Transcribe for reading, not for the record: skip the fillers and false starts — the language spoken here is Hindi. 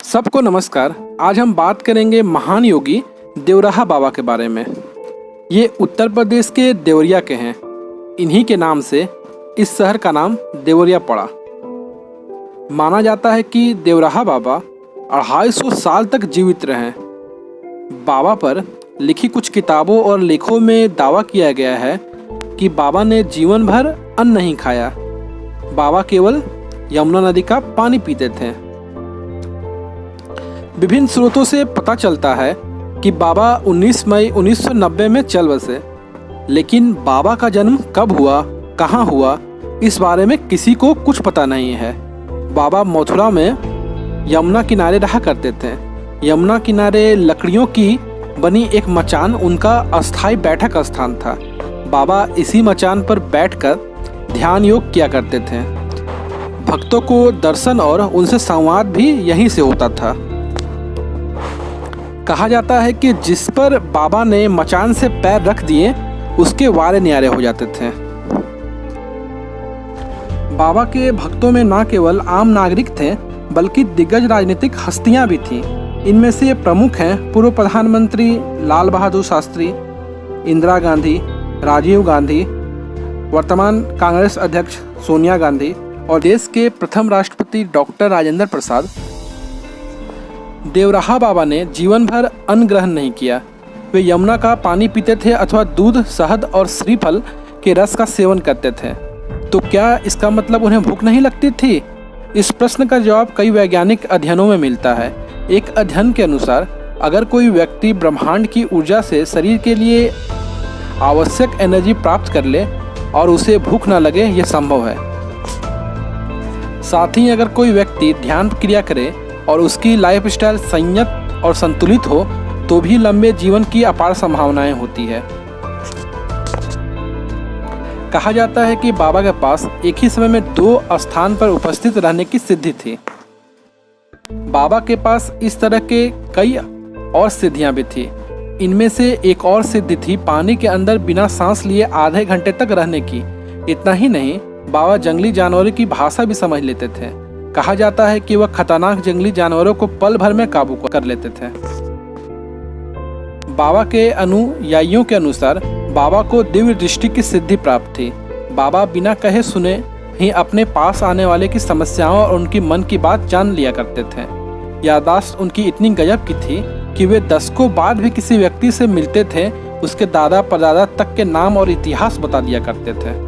सबको नमस्कार। आज हम बात करेंगे महान योगी देवराहा बाबा के बारे में। ये उत्तर प्रदेश के देवरिया के हैं। इन्हीं के नाम से इस शहर का नाम देवरिया पड़ा। माना जाता है कि देवराहा बाबा 250 साल तक जीवित रहे। बाबा पर लिखी कुछ किताबों और लेखों में दावा किया गया है कि बाबा ने जीवन भर अन्न नहीं खाया। बाबा केवल यमुना नदी का पानी पीते थे। विभिन्न स्रोतों से पता चलता है कि बाबा 19 मई 1990 में चल बसे, लेकिन बाबा का जन्म कब हुआ, कहाँ हुआ, इस बारे में किसी को कुछ पता नहीं है। बाबा मथुरा में यमुना किनारे रहा करते थे। यमुना किनारे लकड़ियों की बनी एक मचान उनका अस्थायी बैठक स्थान था। बाबा इसी मचान पर बैठकर ध्यान योग किया करते थे। भक्तों को दर्शन और उनसे संवाद भी यहीं से होता था। कहा जाता है कि जिस पर बाबा ने मचान से पैर रख दिए उसके वारे न्यारे हो जाते थे। बाबा के भक्तों में न केवल आम नागरिक थे बल्कि दिग्गज राजनीतिक हस्तियां भी थीं। इनमें से प्रमुख हैं पूर्व प्रधानमंत्री लाल बहादुर शास्त्री, इंदिरा गांधी, राजीव गांधी, वर्तमान कांग्रेस अध्यक्ष सोनिया गांधी और देश के प्रथम राष्ट्रपति डॉक्टर राजेंद्र प्रसाद। देवराहा बाबा ने जीवन भर अन्न ग्रहण नहीं किया। वे यमुना का पानी पीते थे अथवा दूध, शहद और श्रीफल के रस का सेवन करते थे। तो क्या इसका मतलब उन्हें भूख नहीं लगती थी? इस प्रश्न का जवाब कई वैज्ञानिक अध्ययनों में मिलता है। एक अध्ययन के अनुसार अगर कोई व्यक्ति ब्रह्मांड की ऊर्जा से शरीर के लिए आवश्यक एनर्जी प्राप्त कर ले और उसे भूख न लगे, यह संभव है। साथ ही अगर कोई व्यक्ति ध्यान क्रिया करे और उसकी लाइफस्टाइल संयत और संतुलित हो तो भी लंबे जीवन की अपार संभावनाएं होती है। कहा जाता है कि बाबा के पास एक ही समय में 2 स्थान पर उपस्थित रहने की सिद्धि थी। बाबा के पास इस तरह के कई और सिद्धियां भी थी। इनमें से एक और सिद्धि थी पानी के अंदर बिना सांस लिए आधे घंटे तक रहने की। इतना ही नहीं, बाबा जंगली जानवरों की भाषा भी समझ लेते थे। कहा जाता है कि वह खतरनाक जंगली जानवरों को पल भर में काबू कर लेते थे। बाबा के अनुयायियों के अनुसार बाबा को दिव्य दृष्टि की सिद्धि प्राप्त थी। बाबा बिना कहे सुने ही अपने पास आने वाले की समस्याओं और उनकी मन की बात जान लिया करते थे। याददाश्त उनकी इतनी गजब की थी कि वे दशकों बाद भी किसी व्यक्ति से मिलते थे उसके दादा परदादा तक के नाम और इतिहास बता दिया करते थे।